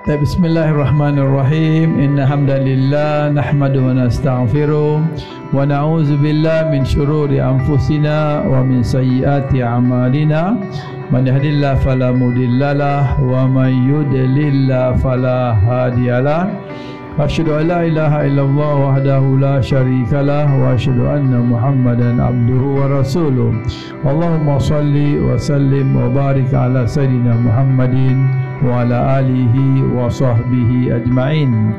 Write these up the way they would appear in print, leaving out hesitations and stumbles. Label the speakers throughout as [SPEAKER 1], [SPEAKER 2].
[SPEAKER 1] Bismillahirrahmanirrahim. Inna hamdalillah nahmaduhu wa nastaghfiruh wa na'udzu billahi min syururi anfusina wa min sayyiati a'malina. Man yahdihillahu fala mudhillalah wa man yudlil fala hadiyalah. Asyhadu an la ilaha illallah wahdahu la syarikalah wa asyhadu anna Muhammadan abduhu wa rasuluh. Allahumma salli wa sallim wa barik ala sayyidina Muhammadin wa ala alihi wa sahbihi ajma'in.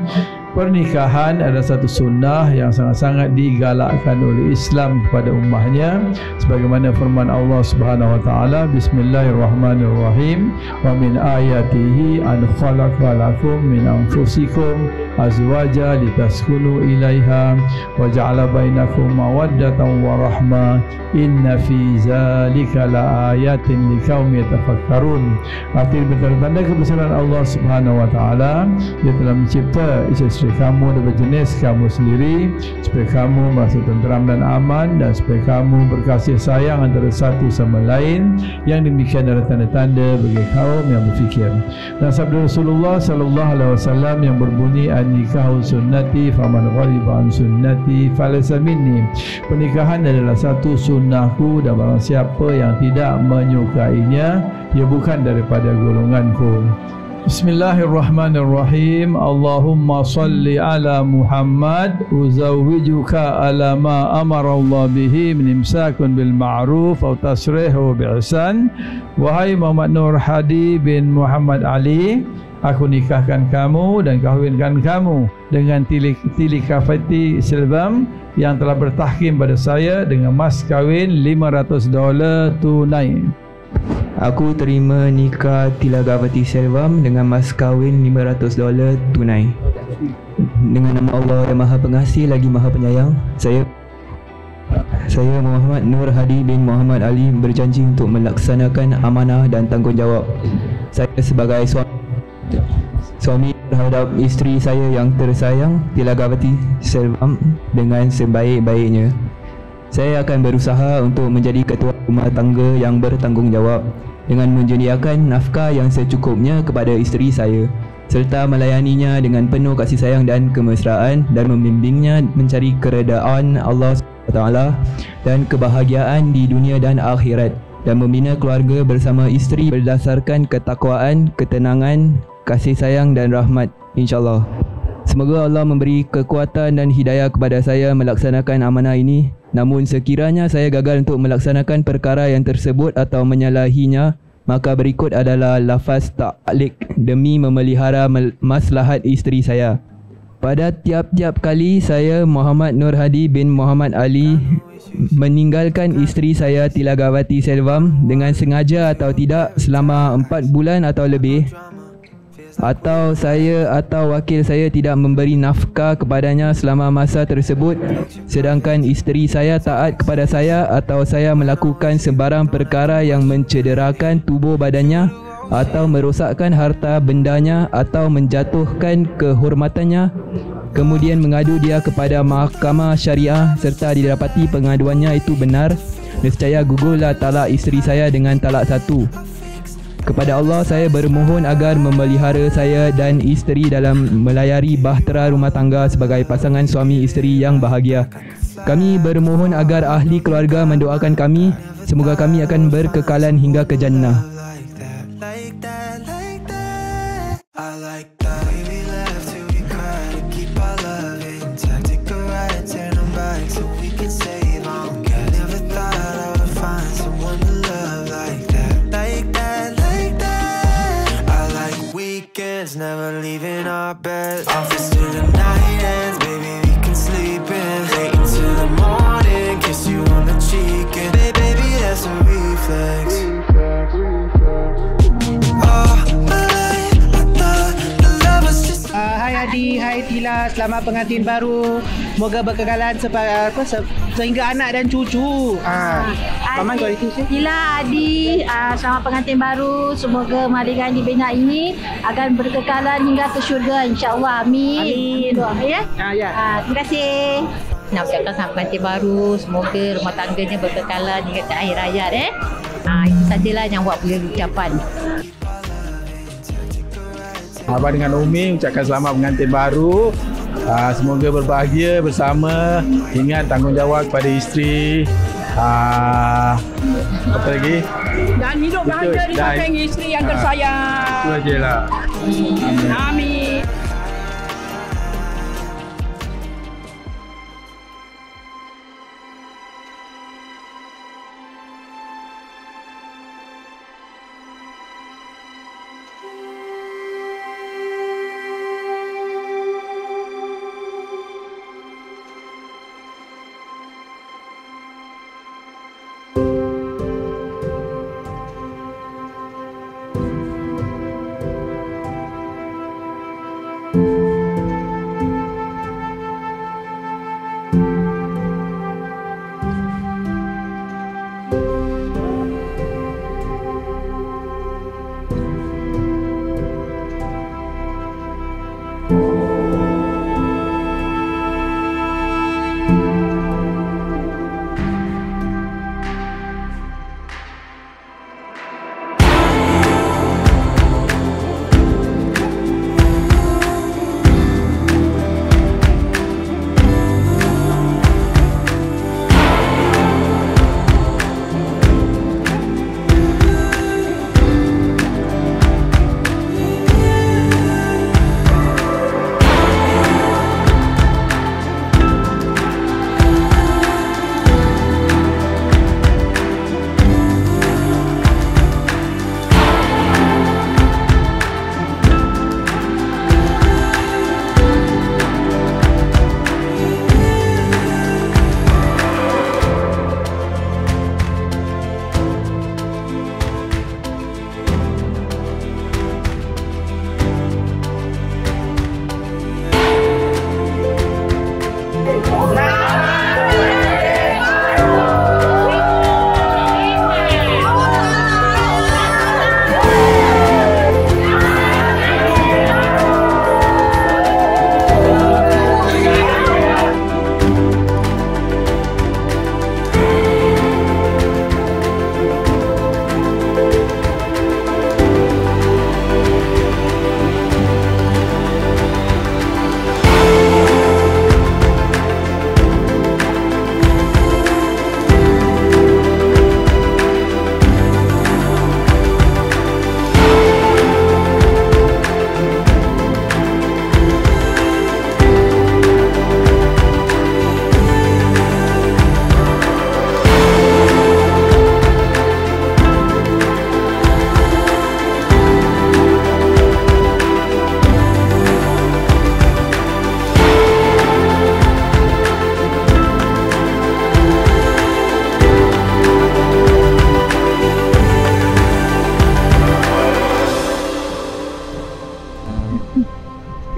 [SPEAKER 1] Pernikahan adalah satu sunnah yang sangat-sangat digalakkan oleh Islam kepada ummahnya, sebagaimana firman Allah Subhanahu wa taala, Bismillahirrahmanirrahim, wa min ayatihi an khalaqa lakum min anfusikum azwaja litaskunu ilaiha wa ja'ala bainakum mawaddatan wa rahmah inna fi zalika laayatin liqaumin yatafakkarun. Artinya bertanda kebesaran Allah Subhanahu wa taala, Dia telah mencipta isteri kamu dan berjenis kamu sendiri supaya kamu merasa tenteram dan aman, dan supaya kamu berkasih sayang antara satu sama lain. Yang demikian adalah tanda-tanda bagi kaum yang berfikir. Dan sabda Rasulullah sallallahu alaihi wasallam yang berbunyi, an-nikahu sunnati faman ghaliba an sunnati falaysa minni. Pernikahan adalah satu sunnahku, dan barang siapa yang tidak menyukainya, ia bukan daripada golonganku. Bismillahirrahmanirrahim. Allahumma salli ala Muhammad uzawwijuka ala ma amara Allah bihi min imsakun bil ma'ruf atau tasrihu bi ihsan. Wahai Muhammad Nur Hadi bin Muhammad Ali, aku nikahkan kamu dan kahwinkan kamu dengan Tili Kafati Silvam yang telah bertahkim pada saya dengan mas kahwin $500 tunai.
[SPEAKER 2] Aku terima nikah Tila Gavati Selvam dengan mas kahwin $500 tunai. Dengan nama Allah yang Maha Pengasih lagi Maha Penyayang, Saya Muhammad Nur Hadi bin Muhammad Ali berjanji untuk melaksanakan amanah dan tanggungjawab saya sebagai suami terhadap isteri saya yang tersayang, Tila Gavati Selvam, dengan sebaik-baiknya. Saya akan berusaha untuk menjadi ketua rumah tangga yang bertanggungjawab dengan menyediakan nafkah yang secukupnya kepada isteri saya, serta melayaninya dengan penuh kasih sayang dan kemesraan, dan membimbingnya mencari keredaan Allah SWT dan kebahagiaan di dunia dan akhirat, dan membina keluarga bersama isteri berdasarkan ketakwaan, ketenangan, kasih sayang dan rahmat, insyaAllah. Semoga Allah memberi kekuatan dan hidayah kepada saya melaksanakan amanah ini. Namun sekiranya saya gagal untuk melaksanakan perkara yang tersebut atau menyalahinya, maka berikut adalah lafaz ta'liq demi memelihara maslahat isteri saya. Pada tiap-tiap kali saya Muhammad Nur Hadi bin Muhammad Ali meninggalkan isteri saya Tila Gavati Selvam dengan sengaja atau tidak selama 4 bulan atau lebih, atau saya atau wakil saya tidak memberi nafkah kepadanya selama masa tersebut, sedangkan isteri saya taat kepada saya, atau saya melakukan sebarang perkara yang mencederakan tubuh badannya atau merosakkan harta bendanya atau menjatuhkan kehormatannya, kemudian mengadu dia kepada mahkamah syariah serta didapati pengaduannya itu benar, nescaya gugurlah talak isteri saya dengan talak 1. Kepada Allah saya bermohon agar memelihara saya dan isteri dalam melayari bahtera rumah tangga sebagai pasangan suami isteri yang bahagia. Kami bermohon agar ahli keluarga mendoakan kami, semoga kami akan berkekalan hingga ke jannah.
[SPEAKER 3] Never leaving our bed. Office to the night ends, baby, we can sleep in. Late into the morning, kiss you on the cheek, and baby, that's a reflex. Oh, the love was just.
[SPEAKER 4] Hai Adi, hai Tila, selamat pengantin baru. Moga berkekalan sehingga anak dan cucu. Paman kau itu sih?
[SPEAKER 5] Tila, Adi, selamat pengantin baru. Semoga maringan dibina ini akan berkekalan hingga ke syurga, insya-Allah. Amin. Doa ya.
[SPEAKER 4] Ya.
[SPEAKER 5] Terima kasih. Nak ucapkan selamat pengantin baru. Semoga rumah tangganya berkekalan hingga ke akhir hayat. Itu sajalah yang buat boleh ucapan.
[SPEAKER 1] Abang dengan Umi ucapkan selamat pengantin baru. Semoga berbahagia bersama. Ingat tanggungjawab kepada isteri. Apa lagi?
[SPEAKER 6] Dan hidup bahagia di samping isteri yang tersayang.
[SPEAKER 1] Itu aje lah.
[SPEAKER 6] Amin.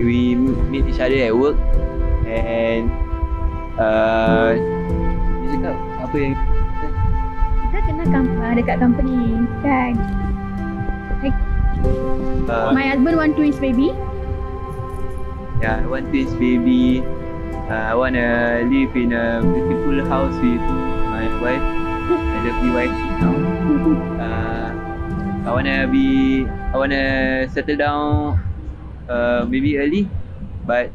[SPEAKER 2] We meet each other at work and dia cakap apa yang
[SPEAKER 7] kita kenal dekat company kan. My husband want twins baby.
[SPEAKER 2] Yeah, I want twins baby. I wanna live in a beautiful house with my wife, my lovely wife now. I wanna settle down maybe early, but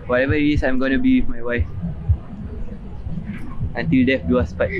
[SPEAKER 2] whatever it is, I'm gonna be with my wife until death do us part.